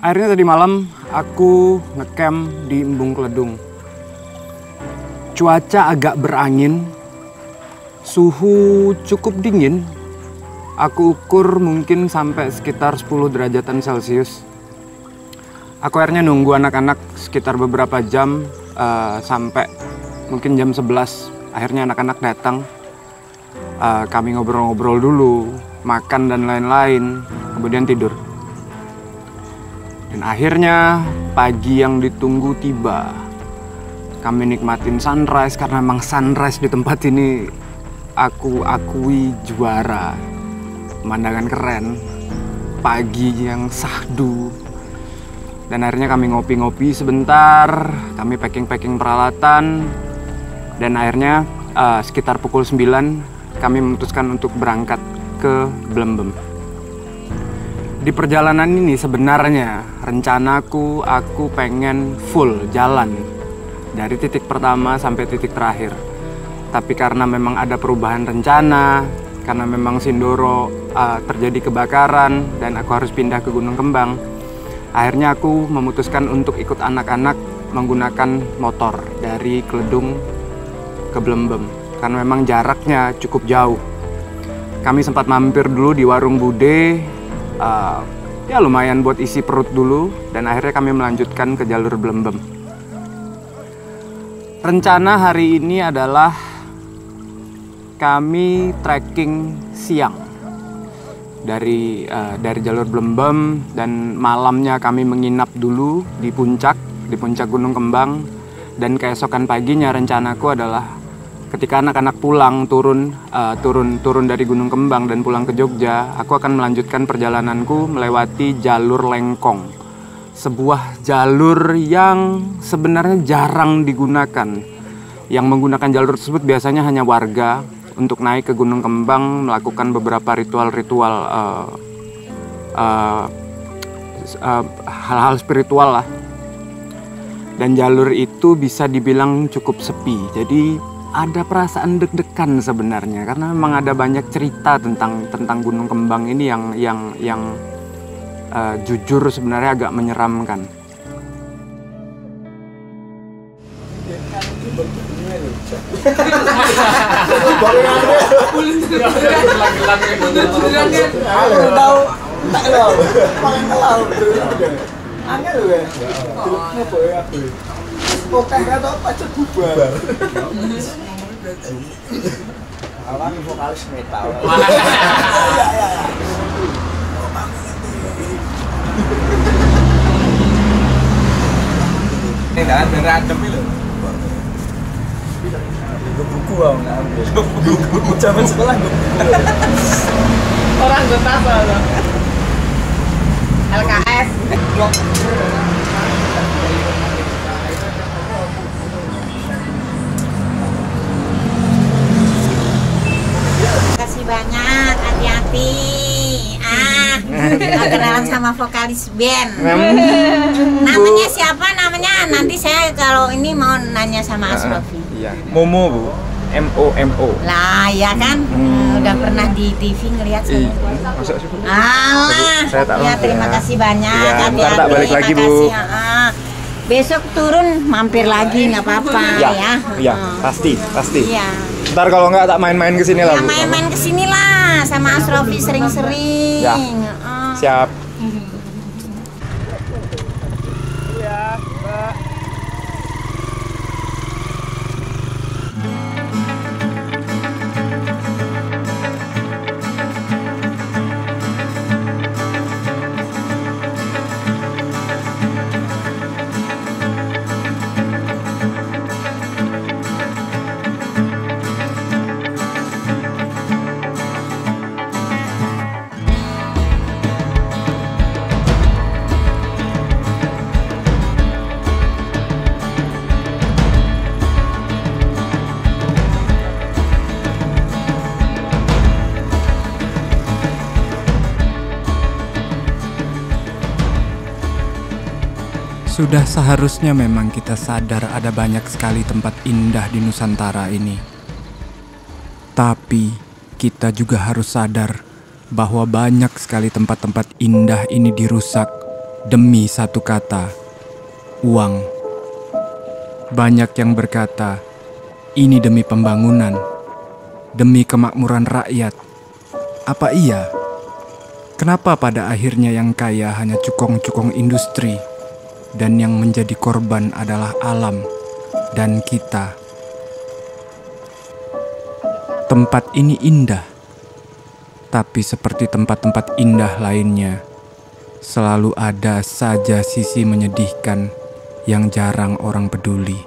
Akhirnya tadi malam aku ngecamp di Embung Keledung. Cuaca agak berangin, suhu cukup dingin. Aku ukur mungkin sampai sekitar 10 derajatan Celcius. Aku akhirnya nunggu anak-anak sekitar beberapa jam sampai mungkin jam 11. Akhirnya anak-anak datang. Kami ngobrol-ngobrol dulu, makan dan lain-lain, kemudian tidur. Dan akhirnya pagi yang ditunggu tiba. Kami nikmatin sunrise karena memang sunrise di tempat ini aku akui juara. Pemandangan keren, pagi yang sahdu. Dan akhirnya kami ngopi-ngopi sebentar, kami packing-packing peralatan. Dan akhirnya sekitar pukul 9 kami memutuskan untuk berangkat ke Blembem. Di perjalanan ini sebenarnya rencanaku aku pengen full jalan dari titik pertama sampai titik terakhir. Tapi karena memang ada perubahan rencana, karena memang Sindoro terjadi kebakaran dan aku harus pindah ke Gunung Kembang, akhirnya aku memutuskan untuk ikut anak-anak menggunakan motor dari Keledung ke Blembem karena memang jaraknya cukup jauh. Kami sempat mampir dulu di warung Bude. Ya lumayan buat isi perut dulu dan akhirnya kami melanjutkan ke jalur Blembem. Rencana hari ini adalah kami trekking siang dari jalur Blembem dan malamnya kami menginap dulu di puncak Gunung Kembang, dan keesokan paginya rencanaku adalah ketika anak-anak pulang turun dari Gunung Kembang dan pulang ke Jogja, aku akan melanjutkan perjalananku melewati jalur Lengkong. Sebuah jalur yang sebenarnya jarang digunakan. Yang menggunakan jalur tersebut biasanya hanya warga untuk naik ke Gunung Kembang, melakukan beberapa ritual-ritual hal-hal spiritual lah. Dan jalur itu bisa dibilang cukup sepi. Jadi ada perasaan deg-degan sebenarnya karena memang ada banyak cerita tentang Gunung Kembang ini yang jujur sebenarnya agak menyeramkan. Awan vokalis metal. Ini kan bener adem itu. Buku aku nggak ambil. Buku zaman sekolah gue. Orang gue tas loh. LKS. Makasih banyak, hati-hati. Kenalan sama vokalis band. Namanya siapa namanya? Nanti saya kalau ini mau nanya sama Asrofi. Iya, Momo Bu, MOMO. Lah ya kan, udah pernah di TV ngelihat saya. Masuk sih Bu. Alah, Saya tak ya terima kasih banyak. Ya, Hati-hati. ntar tak balik lagi Bu. Makasih, besok turun mampir lagi nggak apa-apa ya. Iya, pasti. Iya. Ntar kalau nggak tak main-main ke sini lah Ya Bu. main-main kesini lah sama Asrofi sering-sering. Ya. Siap. Iya, Mbak. Sudah seharusnya memang kita sadar ada banyak sekali tempat indah di Nusantara ini. Tapi kita juga harus sadar bahwa banyak sekali tempat-tempat indah ini dirusak demi satu kata, uang. Banyak yang berkata, ini demi pembangunan, demi kemakmuran rakyat. Apa iya? Kenapa pada akhirnya yang kaya hanya cukong-cukong industri, dan yang menjadi korban adalah alam dan kita? Tempat ini indah, tapi seperti tempat-tempat indah lainnya, selalu ada saja sisi menyedihkan yang jarang orang peduli.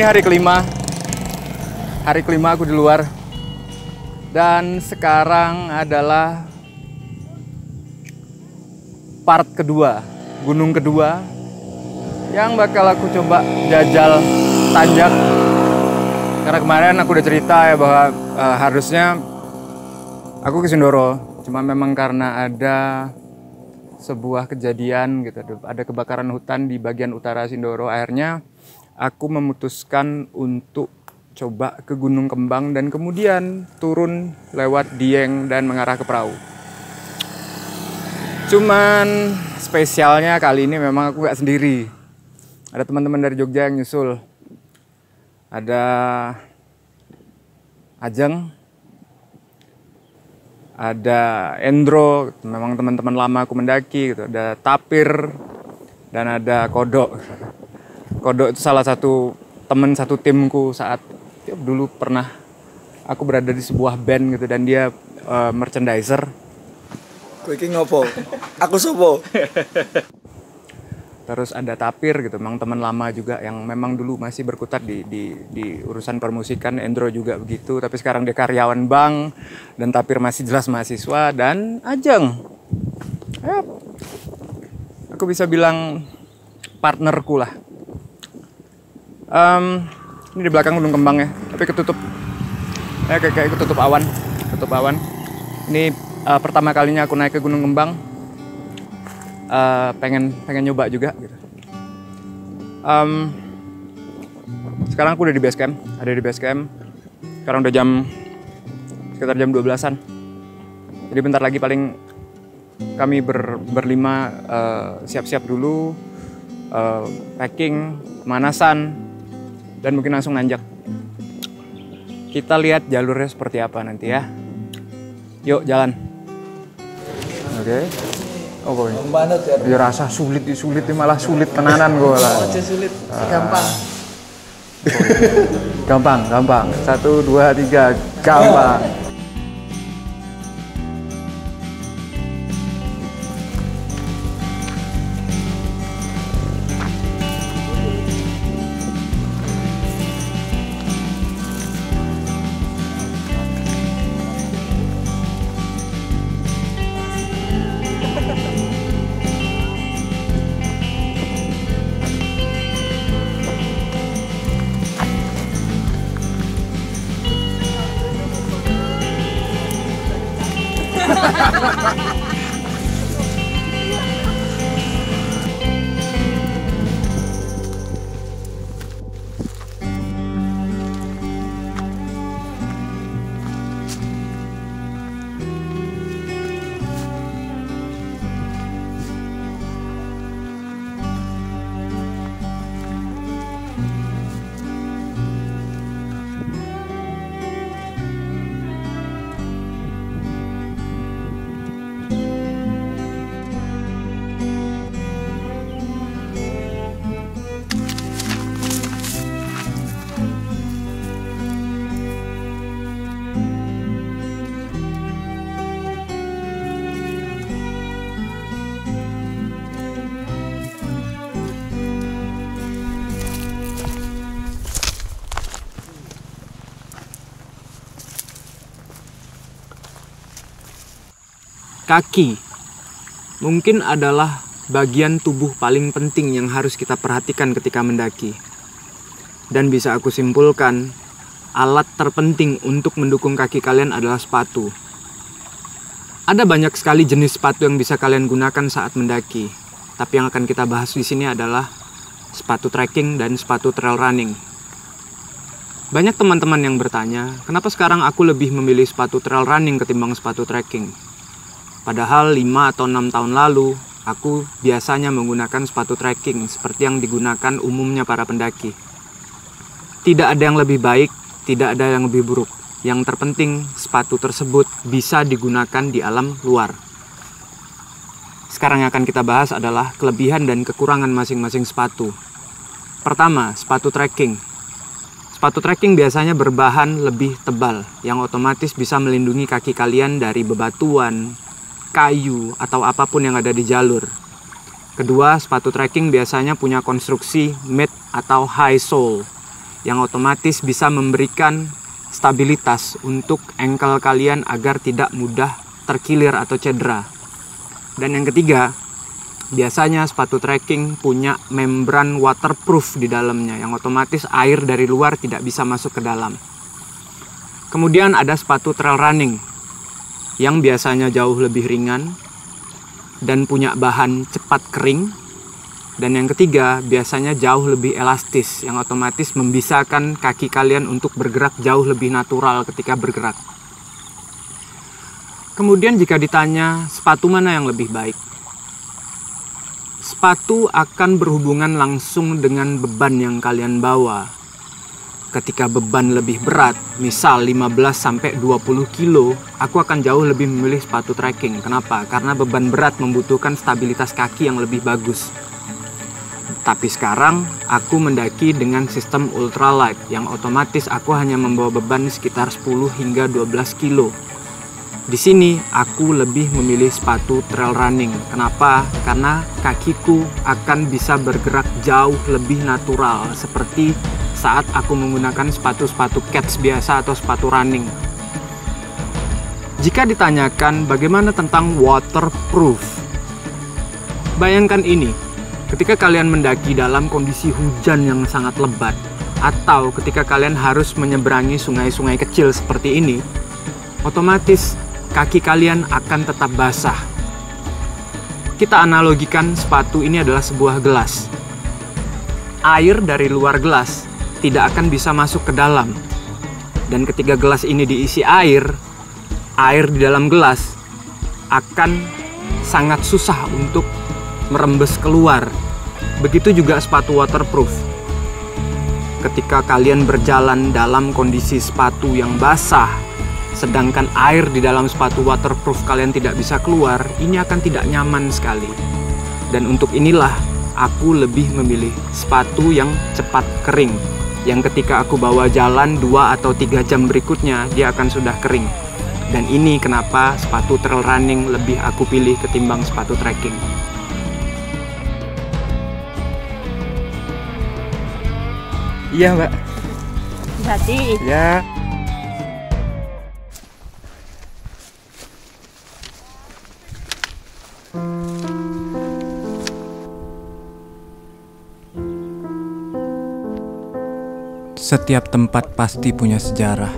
Ini hari kelima. Hari kelima aku di luar. Dan sekarang adalah part kedua, gunung kedua yang bakal aku coba jajal tanjak. Karena kemarin aku udah cerita ya bahwa harusnya aku ke Sindoro, cuma memang karena ada sebuah kejadian gitu, ada kebakaran hutan di bagian utara Sindoro, akhirnya aku memutuskan untuk coba ke Gunung Kembang dan kemudian turun lewat Dieng dan mengarah ke perahu. Cuman spesialnya kali ini memang aku gak sendiri. Ada teman-teman dari Jogja yang nyusul. Ada Ajeng, ada Endro, memang teman-teman lama aku mendaki gitu. Ada Tapir dan ada Kodok. Kodok itu salah satu teman satu timku saat dulu pernah aku berada di sebuah band gitu dan dia merchandiser. Kowe iki ngopo? Aku sopo? Terus ada Tapir gitu, memang teman lama juga yang memang dulu masih berkutat di urusan permusikan. Endro juga begitu, tapi sekarang dia karyawan bank. Dan Tapir masih jelas mahasiswa. Dan Ajeng, aku bisa bilang partnerku lah. Ini di belakang Gunung Kembang ya, tapi ketutup. Kayak ketutup awan. Ini pertama kalinya aku naik ke Gunung Kembang. Pengen nyoba juga gitu. Sekarang aku udah di base camp, ada di base camp. Sekarang udah sekitar jam 12-an. Jadi bentar lagi paling kami berlima siap-siap dulu, packing, pemanasan, dan mungkin langsung nanjak. Kita lihat jalurnya seperti apa nanti ya. Yuk jalan. Oke. Apa ini? Manut ya. Ya rasa sulit malah sulit tenanan gue lah. Aja sulit. Gampang. Gampang. 1, 2, 3, gampang. Kaki mungkin adalah bagian tubuh paling penting yang harus kita perhatikan ketika mendaki. Dan bisa aku simpulkan, alat terpenting untuk mendukung kaki kalian adalah sepatu. Ada banyak sekali jenis sepatu yang bisa kalian gunakan saat mendaki. Tapi yang akan kita bahas di sini adalah sepatu trekking dan sepatu trail running. Banyak teman-teman yang bertanya, kenapa sekarang aku lebih memilih sepatu trail running ketimbang sepatu trekking? Padahal 5 atau 6 tahun lalu, aku biasanya menggunakan sepatu trekking seperti yang digunakan umumnya para pendaki. Tidak ada yang lebih baik, tidak ada yang lebih buruk. Yang terpenting, sepatu tersebut bisa digunakan di alam luar. Sekarang yang akan kita bahas adalah kelebihan dan kekurangan masing-masing sepatu. Pertama, sepatu trekking. Sepatu trekking biasanya berbahan lebih tebal, yang otomatis bisa melindungi kaki kalian dari bebatuan, kayu, atau apapun yang ada di jalur. Kedua, sepatu trekking biasanya punya konstruksi mid atau high sole yang otomatis bisa memberikan stabilitas untuk ankle kalian agar tidak mudah terkilir atau cedera. Dan yang ketiga, biasanya sepatu trekking punya membran waterproof di dalamnya yang otomatis air dari luar tidak bisa masuk ke dalam. Kemudian ada sepatu trail running yang biasanya jauh lebih ringan dan punya bahan cepat kering. Dan yang ketiga, biasanya jauh lebih elastis yang otomatis membisakan kaki kalian untuk bergerak jauh lebih natural ketika bergerak. Kemudian jika ditanya sepatu mana yang lebih baik? Sepatu akan berhubungan langsung dengan beban yang kalian bawa. Ketika beban lebih berat, misal 15-20 kilo, aku akan jauh lebih memilih sepatu trekking. Kenapa? Karena beban berat membutuhkan stabilitas kaki yang lebih bagus. Tapi sekarang, aku mendaki dengan sistem ultralight, yang otomatis aku hanya membawa beban sekitar 10 hingga 12 kilo. Di sini, aku lebih memilih sepatu trail running. Kenapa? Karena kakiku akan bisa bergerak jauh lebih natural, seperti saat aku menggunakan sepatu-sepatu cats biasa atau sepatu running. Jika ditanyakan bagaimana tentang waterproof, bayangkan ini, ketika kalian mendaki dalam kondisi hujan yang sangat lebat, atau ketika kalian harus menyeberangi sungai-sungai kecil seperti ini, otomatis kaki kalian akan tetap basah. Kita analogikan sepatu ini adalah sebuah gelas. Air dari luar gelas tidak akan bisa masuk ke dalam. Dan ketika gelas ini diisi air di dalam gelas akan sangat susah untuk merembes keluar. Begitu juga sepatu waterproof. Ketika kalian berjalan dalam kondisi sepatu yang basah, Sedangkan air di dalam sepatu waterproof kalian tidak bisa keluar, ini akan tidak nyaman sekali. Dan untuk inilah aku lebih memilih sepatu yang cepat kering, yang ketika aku bawa jalan 2 atau 3 jam berikutnya dia akan sudah kering. Dan ini kenapa sepatu trail running lebih aku pilih ketimbang sepatu trekking. Iya Mbak. Jadi Ya. Setiap tempat pasti punya sejarah,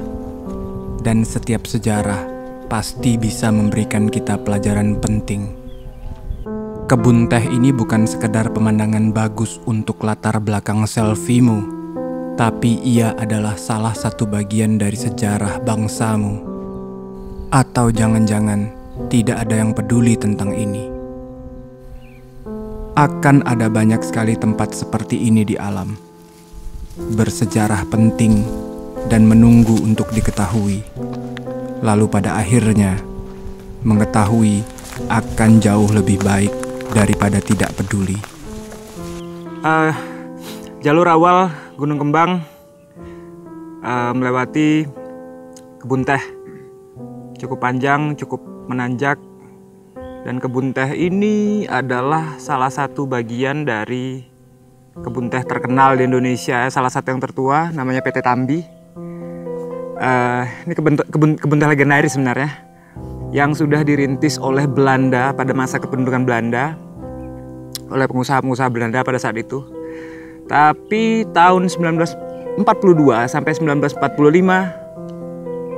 dan setiap sejarah pasti bisa memberikan kita pelajaran penting. Kebun teh ini bukan sekedar pemandangan bagus untuk latar belakang selfie-mu, tapi ia adalah salah satu bagian dari sejarah bangsamu. Atau jangan-jangan tidak ada yang peduli tentang ini. Akan ada banyak sekali tempat seperti ini di alam, bersejarah penting dan menunggu untuk diketahui. Lalu pada akhirnya, mengetahui akan jauh lebih baik daripada tidak peduli. Jalur awal Gunung Kembang melewati kebun teh. Cukup panjang, cukup menanjak. Dan kebun teh ini adalah salah satu bagian dari kebun teh terkenal di Indonesia, salah satu yang tertua, namanya PT Tambi. Ini kebun teh legendaris sebenarnya, yang sudah dirintis oleh Belanda pada masa kependudukan Belanda, oleh pengusaha-pengusaha Belanda pada saat itu. Tapi tahun 1942 sampai 1945,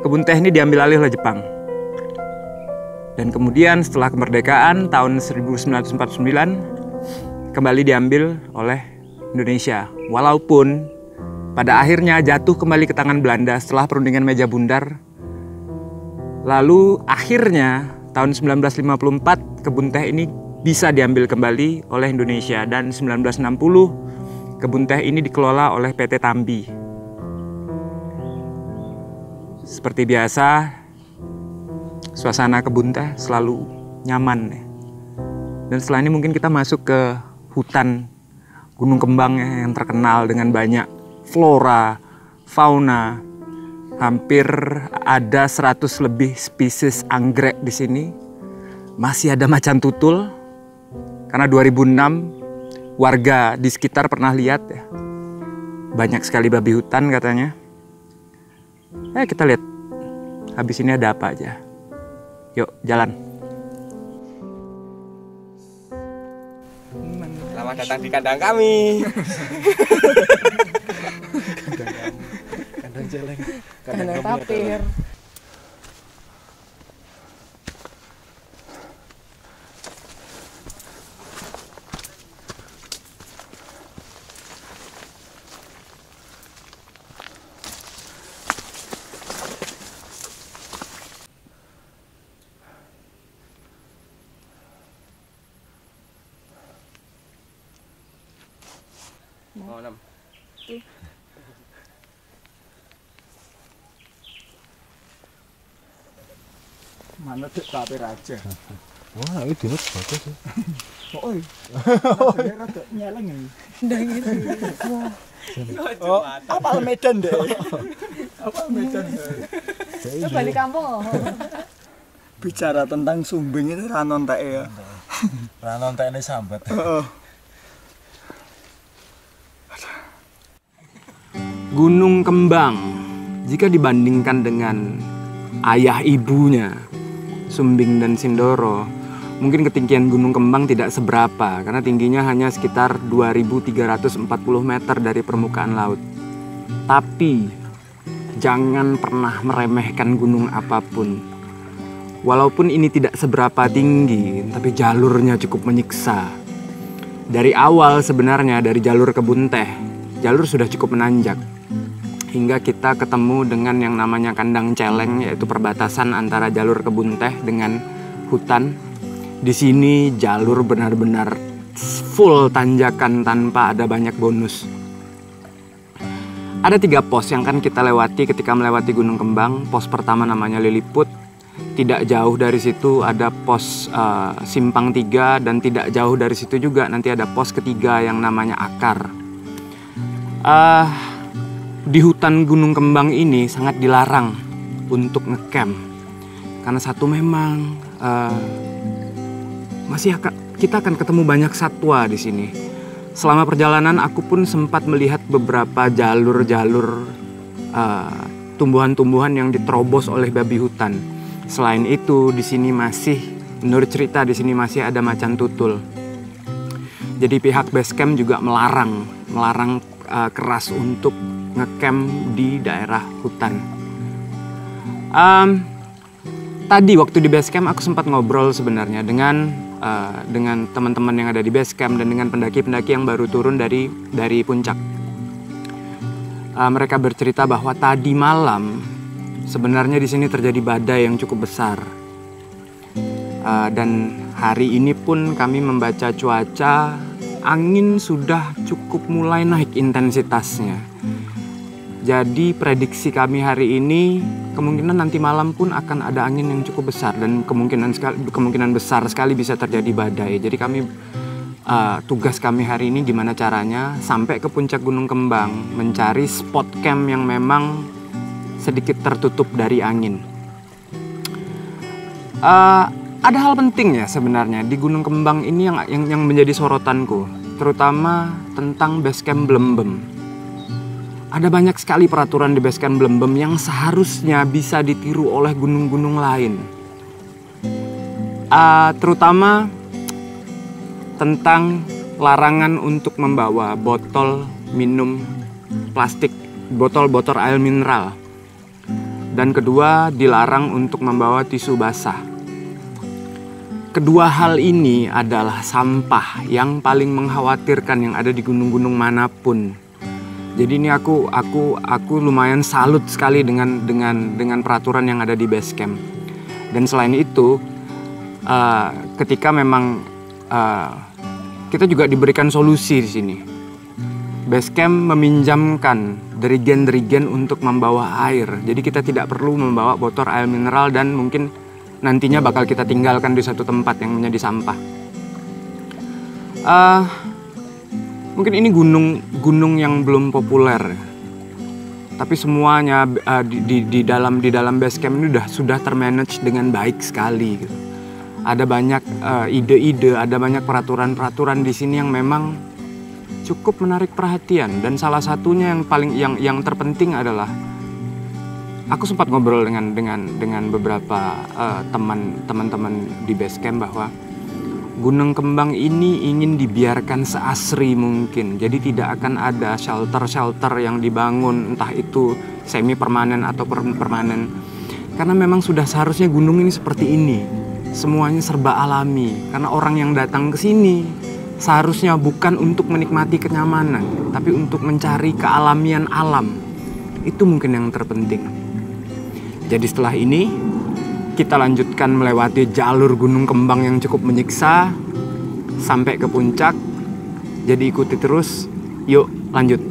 kebun teh ini diambil alih oleh Jepang. Dan kemudian setelah kemerdekaan tahun 1949, kembali diambil oleh Indonesia. Walaupun pada akhirnya jatuh kembali ke tangan Belanda setelah perundingan meja bundar. Lalu akhirnya tahun 1954 kebun teh ini bisa diambil kembali oleh Indonesia. Dan 1960 kebun teh ini dikelola oleh PT Tambi. Seperti biasa, suasana kebun teh selalu nyaman ya. Dan setelah ini mungkin kita masuk ke hutan Gunung Kembang ya, yang terkenal dengan banyak flora, fauna. Hampir ada 100 lebih spesies anggrek di sini. Masih ada macan tutul. Karena 2006 warga di sekitar pernah lihat ya. Banyak sekali babi hutan katanya. Kita lihat habis ini ada apa aja. Yuk, jalan. Selamat datang di kandang kami. Kandang celeng. Kandang tapir. Oh, 6. Mana dek tapir aja. Wah, ini dinut bagus sih. Oh, dia rada nyeleng ini. Udah gitu. Oh, apal Medan deh. Apal Medan. Terus balik kampung. Bicara tentang sumbing itu ranon tak ya. Ranon tekne sambat. Gunung Kembang, jika dibandingkan dengan ayah ibunya, Sumbing dan Sindoro, mungkin ketinggian Gunung Kembang tidak seberapa karena tingginya hanya sekitar 2.340 meter dari permukaan laut. Tapi jangan pernah meremehkan gunung apapun. Walaupun ini tidak seberapa tinggi, tapi jalurnya cukup menyiksa. Dari awal sebenarnya dari jalur kebun teh, jalur sudah cukup menanjak. Hingga kita ketemu dengan yang namanya kandang celeng, yaitu perbatasan antara jalur kebun teh dengan hutan. Di sini jalur benar-benar full tanjakan tanpa ada banyak bonus. Ada 3 pos yang akan kita lewati ketika melewati Gunung Kembang. Pos pertama namanya Liliput. Tidak jauh dari situ ada pos Simpang 3, dan tidak jauh dari situ juga nanti ada pos ketiga yang namanya Akar. Di hutan Gunung Kembang ini sangat dilarang untuk ngecamp karena satu memang kita akan ketemu banyak satwa di sini. Selama perjalanan aku pun sempat melihat beberapa jalur-jalur tumbuhan-tumbuhan yang diterobos oleh babi hutan. Selain itu di sini masih, menurut cerita di sini masih ada macan tutul. Jadi pihak base camp juga melarang keras untuk ngecamp di daerah hutan. Tadi waktu di base camp aku sempat ngobrol sebenarnya dengan teman-teman yang ada di base camp dan dengan pendaki-pendaki yang baru turun dari puncak. Mereka bercerita bahwa tadi malam sebenarnya di sini terjadi badai yang cukup besar. Dan hari ini pun kami membaca cuaca, angin sudah cukup mulai naik intensitasnya. Jadi prediksi kami hari ini kemungkinan nanti malam pun akan ada angin yang cukup besar dan kemungkinan besar sekali bisa terjadi badai. Jadi tugas kami hari ini gimana caranya sampai ke puncak Gunung Kembang, mencari spot camp yang memang sedikit tertutup dari angin. Ada hal penting ya sebenarnya di Gunung Kembang ini yang menjadi sorotanku, terutama tentang base camp Blembem. Ada banyak sekali peraturan di base camp Blembem yang seharusnya bisa ditiru oleh gunung-gunung lain. Terutama tentang larangan untuk membawa botol minum plastik, botol air mineral. Dan kedua, dilarang untuk membawa tisu basah. Kedua hal ini adalah sampah yang paling mengkhawatirkan yang ada di gunung-gunung manapun. Jadi ini aku lumayan salut sekali dengan peraturan yang ada di base camp. Dan selain itu, ketika memang kita juga diberikan solusi di sini. Base camp meminjamkan dirigen-dirigen untuk membawa air. Jadi kita tidak perlu membawa botol air mineral dan mungkin nantinya bakal kita tinggalkan di satu tempat yang menjadi sampah. Mungkin ini gunung yang belum populer, tapi semuanya di dalam base camp ini sudah termanage dengan baik sekali. Gitu. Ada banyak ide-ide, ada banyak peraturan di sini yang memang cukup menarik perhatian. Dan salah satunya yang terpenting adalah aku sempat ngobrol dengan beberapa teman-teman di base camp bahwa Gunung Kembang ini ingin dibiarkan seasri mungkin. Jadi tidak akan ada shelter yang dibangun, entah itu semi permanen atau permanen. Karena memang sudah seharusnya gunung ini seperti ini. Semuanya serba alami. Karena orang yang datang ke sini seharusnya bukan untuk menikmati kenyamanan, tapi untuk mencari kealamian alam. Itu mungkin yang terpenting. Jadi setelah ini kita lanjutkan melewati jalur Gunung Kembang yang cukup menyiksa sampai ke puncak. Jadi ikuti terus. Yuk lanjut.